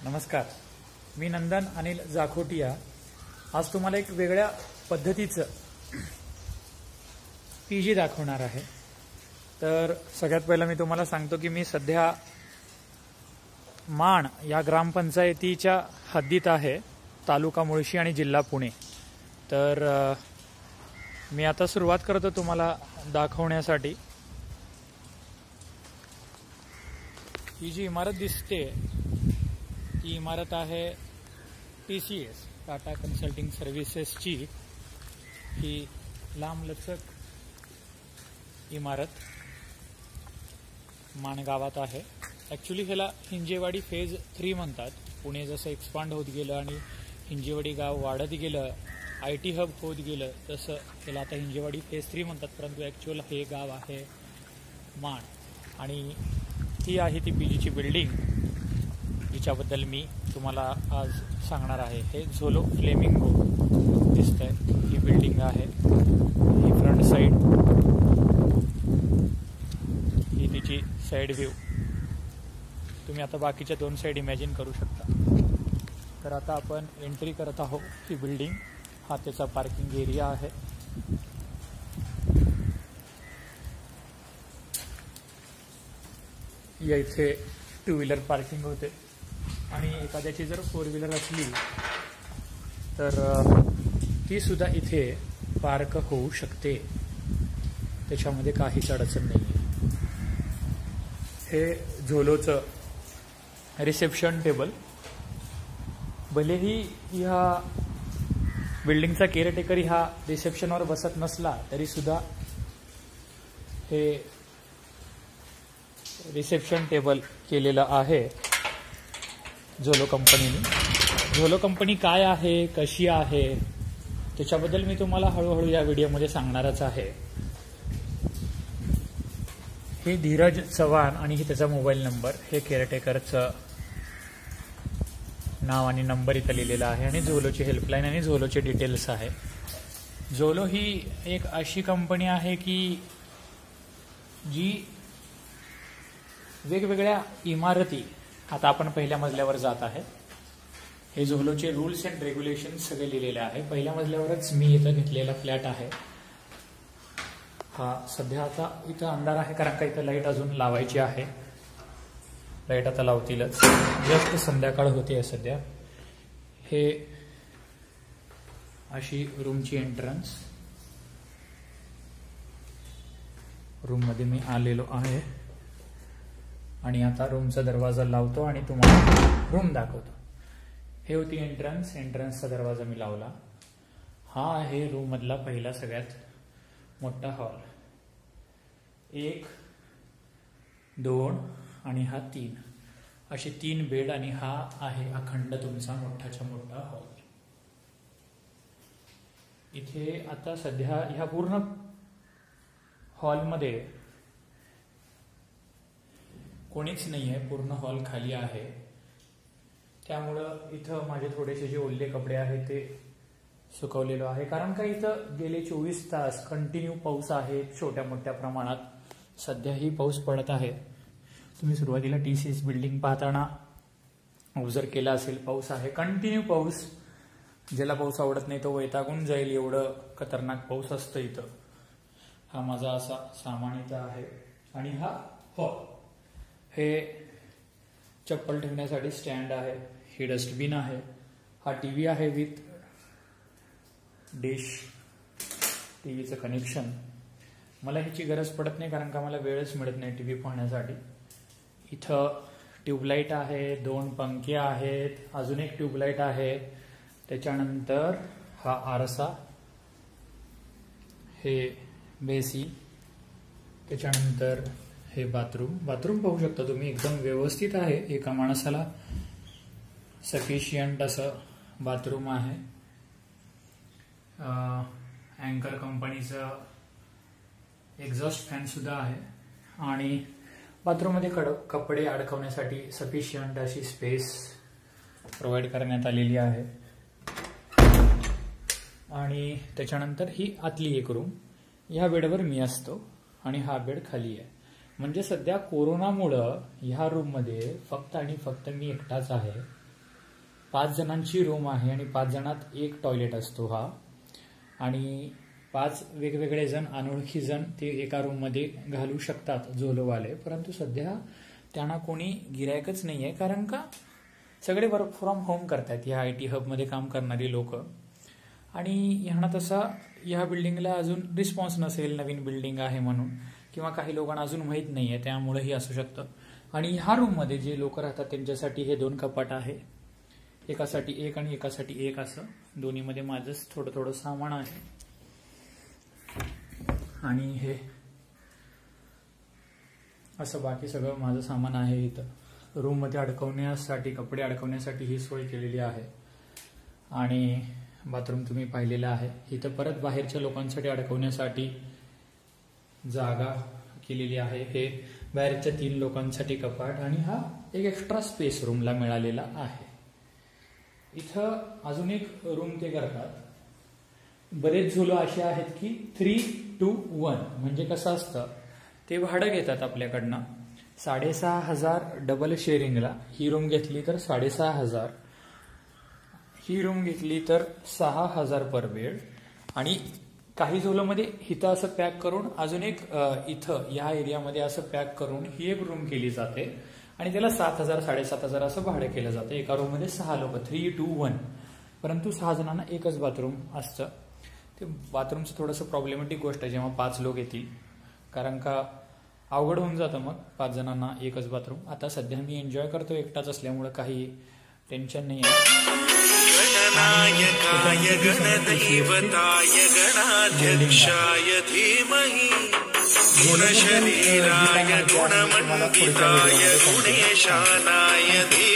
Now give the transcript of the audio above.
नमस्कार, मी नंदन अनिल जाखोटिया आज तुम्हाला एक वेगळ्या पद्धतीचं पीजी दाखवणार आहे। तर सगळ्यात पहिला मी तुम्हाला सांगतो की मी सध्या माण या ग्रामपंचायतीच्या हद्दीत आहे, तालुका मुळशी आणि जिल्हा पुणे। तर मी आता सुरुवात करतो तुम्हाला दाखवण्यासाठी। ही जी इमारत दिसते ती इमारत आहे TCS टाटा कन्सल्टिंग सर्व्हिसेसची। ही लांबलचक इमारत माणगावात आहे। ॲक्च्युली ह्याला हिंजेवाडी फेज 3 म्हणतात। पुणे जसं एक्सपांड होत गेलं आणि हिंजेवाडी गाव वाढत गेलं, IT हब होत गेलं, तसं ह्याला आता हिंजेवाडी फेज 3 म्हणतात, परंतु ॲक्च्युअल हे गाव आहे माण। आणि ही आहे ती पीजीची बिल्डिंग जिच्याबद्दल मी तुम्हाला आज सांगणार आहे। हे झोलो फ्लेमिंगो दिसतंय, ही बिल्डिंग आहे। ही फ्रंट साईड, ही तिची साईड व्ह्यू। तुम्ही आता बाकीच्या दोन साईड इमॅजिन करू शकता। तर आता आपण एंट्री करत आहोत ही बिल्डिंग। हा त्याचा पार्किंग एरिया आहे। या इथे 2 व्हीलर पार्किंग होते आणि एखाद्याची जर 4 व्हीलर असली तर ती सुद्धा इथे पार्क होऊ शकते, त्याच्यामध्ये काहीच अडचण नाही। हे झोलोचं रिसेप्शन टेबल। भलेही ह्या बिल्डिंगचा केअरटेकर ह्या रिसेप्शनवर बसत नसला तरी सुद्धा हे रिसेप्शन टेबल केलेलं आहे झोलो कंपनीने। झोलो कंपनी काय आहे, कशी आहे, त्याच्याबद्दल मी तुम्हाला हळूहळू या व्हिडिओमध्ये सांगणारच आहे। हे धीरज चव्हाण आणि ही त्याचा मोबाईल नंबर, हे केअरटेकरचं नाव आणि नंबर इथं लिहिलेला आहे आणि झोलोची हेल्पलाईन आणि झोलोचे डिटेल्स आहे। झोलो ही एक अशी कंपनी आहे की जी वेगवेगळ्या इमारती, आता आपण पहिल्या मजल्यावर जात आहे। हे झोलोचे रूल्स अँड रेग्युलेशन सगळे लिहिलेले आहे। पहिल्या मजल्यावरच मी इथं घेतलेला फ्लॅट आहे। हा सध्या आता इथं अंधार आहे कारण का इथं लाईट अजून लावायची आहे। लाईट आता लावतीलच, जस्ट संध्याकाळ होते सध्या। हे अशी रूमची एंट्रन्स, रूममध्ये मी आलेलो आहे आणि आता रूमचा दरवाजा लावतो आणि तुम्हाला रूम दाखवतो। हे होती एंट्रन्स, एंट्रन्सचा दरवाजा मी लावला। हा आहे रूम मधला पहिला सगळ्यात मोठा हॉल। 1, 2 आणि हा 3 असे 3 बेड आणि हा आहे अखंड तुमचा मोठाच्या मोठा हॉल। इथे आता सध्या ह्या पूर्ण हॉलमध्ये कोणीच नाही आहे, पूर्ण हॉल खाली आहे। त्यामुळं इथं माझे थोडेसे जे ओले कपडे आहेत ते सुकवलेलो आहे, कारण का इथं गेले 24 तास कंटिन्यू पाऊस आहे छोट्या मोठ्या प्रमाणात। सध्याही पाऊस पडत आहे। तुम्ही सुरुवातीला TCS बिल्डिंग पाहताना ऑब्झर्व केला असेल, पाऊस आहे, कंटिन्यू पाऊस। ज्याला पाऊस आवडत नाही तो वैतागून जाईल, एवढं खतरनाक पाऊस असतं इथं। हा माझा असा सामान इथं आहे आणि हा हॉल। हे चप्पल ठेवण्यासाठी स्टँड आहे, हे डस्टबिन आहे, हा TV आहे विथ डिश, टीव्हीचं कनेक्शन। मला ह्याची गरज पडत नाही कारण का मला वेळच मिळत नाही TV पाहण्यासाठी। इथं ट्यूबलाईट आहे, 2 पंखे आहेत, अजून एक ट्यूबलाईट आहे। त्याच्यानंतर हा आरसा, हे बेसिन, त्याच्यानंतर हे बाथरूम। बाथरूम पाहू शकता तुम्ही, एकदम व्यवस्थित आहे, एका माणसाला सफिशियंट असं बाथरूम आहे। अँकर कंपनीचा एक्झॉस्ट फॅन सुद्धा आहे आणि बाथरूममध्ये कपडे अडकवण्यासाठी सफिशियंट अशी स्पेस प्रोव्हाइड करण्यात आलेली आहे। आणि त्याच्यानंतर ही आतली एक रूम, ह्या बेडवर मी असतो आणि हा बेड खाली आहे। म्हणजे सध्या कोरोनामुळे ह्या रूममध्ये फक्त आणि फक्त मी एकटाच आहे। 5 जणांची रूम आहे आणि 5 जणात एक टॉयलेट असतो हा, आणि 5 वेगवेगळे जण अनोळखी जण ते एका रूममध्ये घालू शकतात झोलोवाले, परंतु सध्या त्यांना कोणी गिरायकच नाही आहे, कारण का सगळे वर्क फ्रॉम होम करतात ह्या IT हबमध्ये काम करणारी लोक, आणि ह्यांना तसा ह्या बिल्डिंगला अजून रिस्पॉन्स नसेल, नवीन बिल्डिंग आहे म्हणून, किंवा काही लोकांना अजून माहीत नाही आहे त्यामुळेही असू शकतं. आणि ह्या रूममध्ये जे लोक राहतात त्यांच्यासाठी हे 2 कपाट आहे, एकासाठी एक आणि एकासाठी एक, असं दोन्हीमध्ये माझंच थोडं थोडं सामान आहे. आणि हे असं बाकी सगळं माझं सामान आहे. इथं रूममध्ये अडकवण्यासाठी, कपडे अडकवण्यासाठी ही सोय केलेली आहे. आणि बाथरूम तुम्ही पाहिलेलं आहे. इथं परत बाहेरच्या लोकांसाठी अडकवण्यासाठी जागा केलेली आहे. हे बाहेरच्या 3 लोकांसाठी कपाट, आणि हा एक एक्स्ट्रा स्पेस रूमला मिळालेला आहे. इथं अजून एक रूम ते करतात. बरेच झोलो असे आहेत की 3-2-1 म्हणजे कसं असतं, ते भाडं घेतात आपल्याकडनं 6,500 डबल शेअरिंगला. ही रूम घेतली तर 6,500, ही रूम घेतली तर 6,000 पर बेड. आणि काही झोलोमध्ये इथं असं पॅक करून अजून एक इथं या एरियामध्ये असं पॅक करून ही एक रूम केली जाते, आणि त्याला 7,000 7,500 असं भाडं केलं जातं. एका रूममध्ये 6 लोक, 3-2-1, परंतु 6 जणांना एकच बाथरूम असतं. ते बाथरूमचं थोडंसं प्रॉब्लेमॅटिक गोष्ट आहे जेव्हा 5 लोक येतील, कारण का अवघड होऊन जातं मग 5 जणांना एकच बाथरूम. आता सध्या मी एन्जॉय करतो एकटाच असल्यामुळे काही टेन्शन नाही आहे. गणनायकाय गणदैवताय गणाध्यक्षाय धीमहि गुणशरीराय गुणमण्डिताय गुणेशानाय धीमहि